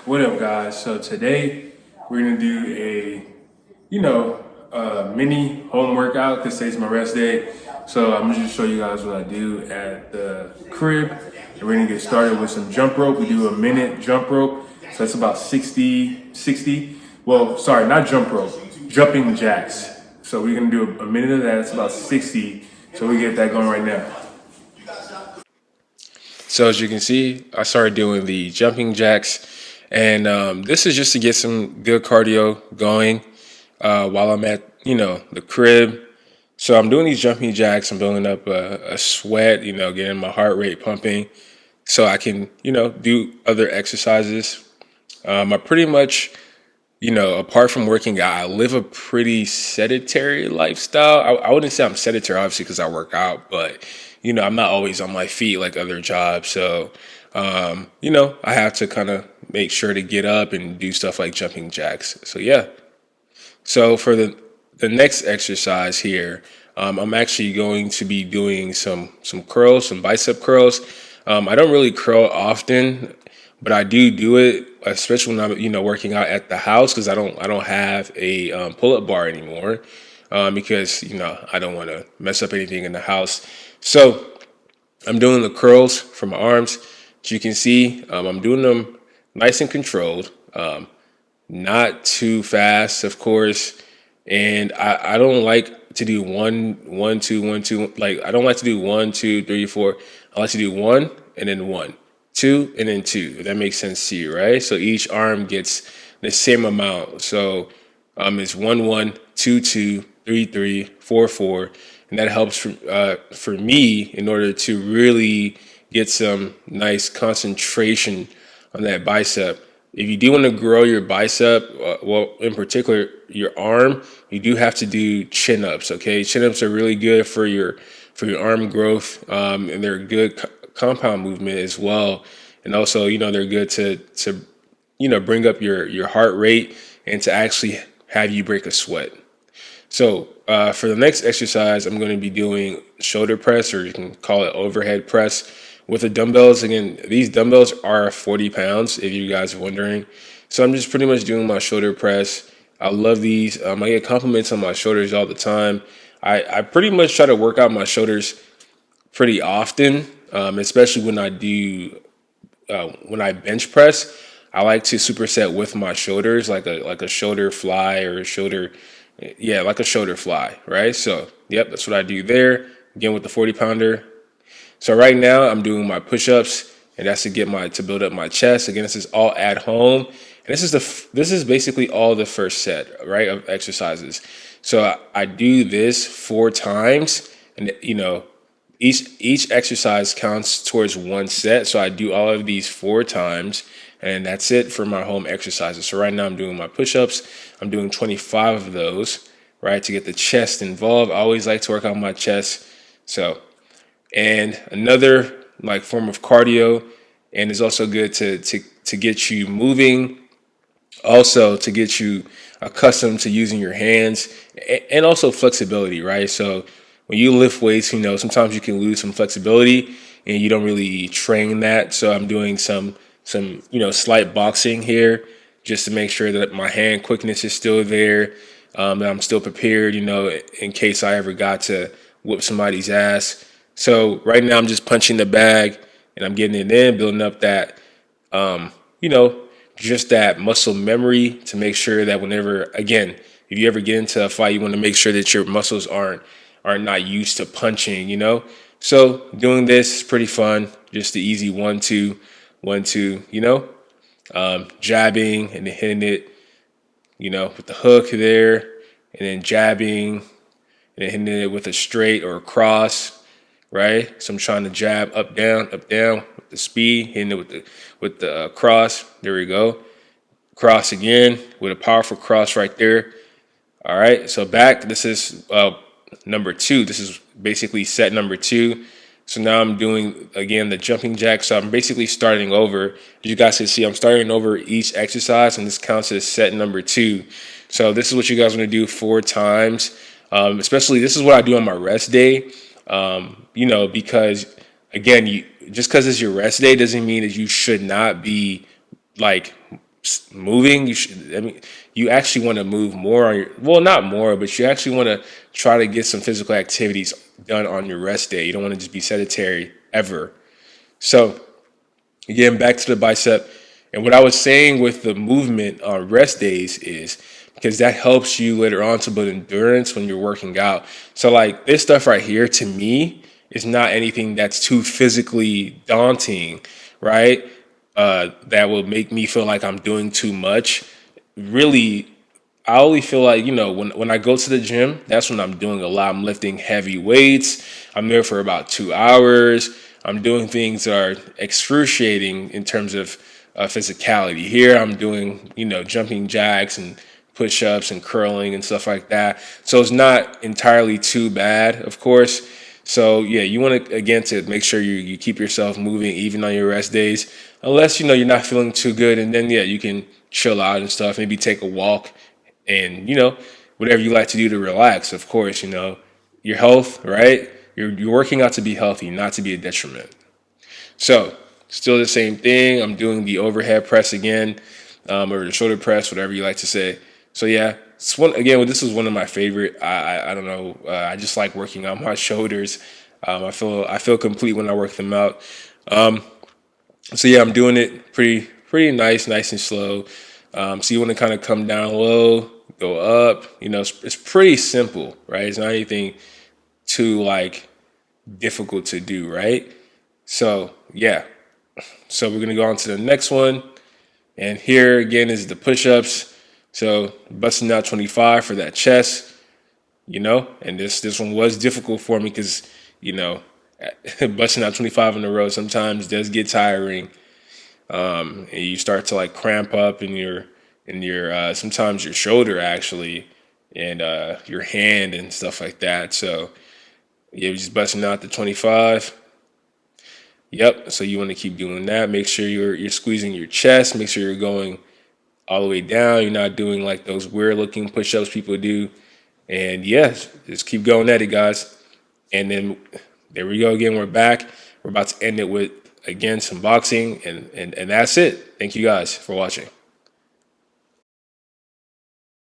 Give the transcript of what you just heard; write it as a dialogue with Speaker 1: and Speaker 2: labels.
Speaker 1: What up, guys? So today we're gonna do a mini home workout because today's my rest day. So I'm just show you guys what I do at the crib. And we're gonna get started with some jump rope. We do a minute jump rope. So that's about 60. Well, sorry, not jump rope, jumping jacks. So we're gonna do a minute of that. It's about 60. So we get that going right now. So as you can see, I started doing the jumping jacks, and this is just to get some good cardio going while I'm at the crib. So I'm doing these jumping jacks. I'm building up a sweat, getting my heart rate pumping, so I can do other exercises. I pretty much apart from working out, I live a pretty sedentary lifestyle. I wouldn't say I'm sedentary, obviously, because I work out, but I'm not always on my feet like other jobs. So, I have to kind of make sure to get up and do stuff like jumping jacks. So, yeah. So for the next exercise here, I'm actually going to be doing some curls, some bicep curls. I don't really curl often, but I do it, especially when I'm working out at the house because I don't have a pull up bar anymore because I don't want to mess up anything in the house. So I'm doing the curls for my arms. As you can see, I'm doing them nice and controlled. Not too fast, of course. And I don't like to do one, two, one, two. Like I don't like to do one, two, three, four. I like to do one and then one, two and then two. If that makes sense to you, right? So each arm gets the same amount. So it's one, one, two, two, three, three, four, four, and that helps for me in order to really get some nice concentration on that bicep. If you do want to grow your bicep, well, in particular your arm, you do have to do chin ups. Okay, chin ups are really good for your arm growth, and they're a good compound movement as well. And also, they're good to bring up your heart rate and to actually have you break a sweat. So for the next exercise, I'm going to be doing shoulder press, or you can call it overhead press with the dumbbells. Again, these dumbbells are 40 pounds, if you guys are wondering. So I'm just pretty much doing my shoulder press. I love these. I get compliments on my shoulders all the time. I pretty much try to work out my shoulders pretty often, especially when I bench press. I like to superset with my shoulders, like a shoulder fly or a shoulder, yeah, like a shoulder fly, right? So, yep, that's what I do there. Again with the 40 pounder. So right now I'm doing my push-ups, and that's to build up my chest. Again, this is all at home, and this is basically all the first set, right, of exercises. So I do this 4 times, and each exercise counts towards one set. So I do all of these 4 times, and that's it for my home exercises. So right now I'm doing my push-ups. I'm doing 25 of those, right, to get the chest involved. I always like to work on my chest. So, and another like form of cardio, and it's also good to get you moving, also to get you accustomed to using your hands and also flexibility, right? So when you lift weights, sometimes you can lose some flexibility and you don't really train that. So I'm doing some slight boxing here just to make sure that my hand quickness is still there, that I'm still prepared, in case I ever got to whoop somebody's ass. So right now I'm just punching the bag and I'm getting it in, building up that um, you know, just that muscle memory to make sure that whenever, again, if you ever get into a fight, you want to make sure that your muscles are not used to punching. So doing this is pretty fun. Just the easy 1, 2, 1, 2, jabbing and then hitting it, with the hook there, and then jabbing and then hitting it with a straight or a cross, right? So I'm trying to jab up down with the speed, hitting it with the cross. There we go. Cross again with a powerful cross right there. All right. So back. This is number 2. This is basically set number 2. So now I'm doing again the jumping jack. So I'm basically starting over. As you guys can see, I'm starting over each exercise, and this counts as set number 2. So this is what you guys want to do 4 times. Especially this is what I do on my rest day. Because again, just because it's your rest day doesn't mean that you should not be like moving, you should. I mean, you actually want to move more on your. Well, not more, but you actually want to try to get some physical activities done on your rest day. You don't want to just be sedentary ever. So again, back to the bicep. And what I was saying with the movement on rest days is because that helps you later on to build endurance when you're working out. So, like this stuff right here to me is not anything that's too physically daunting, right? That will make me feel like I'm doing too much. Really, I only feel like, when I go to the gym, that's when I'm doing a lot. I'm lifting heavy weights. I'm there for about 2 hours. I'm doing things that are excruciating in terms of physicality. Here, I'm doing, jumping jacks and push ups and curling and stuff like that. So it's not entirely too bad, of course. So yeah, you want to again to make sure you keep yourself moving even on your rest days, unless you're not feeling too good, and then yeah, you can chill out and stuff. Maybe take a walk and whatever you like to do to relax. Of course, your health, right? You're working out to be healthy, not to be a detriment. So still the same thing. I'm doing the overhead press again, or the shoulder press, whatever you like to say. So yeah, it's one again. Well, this is one of my favorite. I don't know. I just like working on my shoulders. I feel complete when I work them out. Um, so yeah, I'm doing it pretty nice and slow. So you want to kind of come down low, go up. It's pretty simple, right? It's not anything too like difficult to do, right? So yeah. So we're gonna go on to the next one, and here again is the push-ups. So busting out 25 for that chest, and this one was difficult for me because you know busting out 25 in a row sometimes does get tiring, and you start to like cramp up in your sometimes your shoulder actually, and your hand and stuff like that. So yeah, just busting out the 25. Yep. So you want to keep doing that. Make sure you're squeezing your chest. Make sure you're going all the way down. You're not doing like those weird looking push-ups people do. And yes, just keep going at it, guys. And then there we go again. We're back. We're about to end it with again some boxing, and that's it. Thank you guys for watching.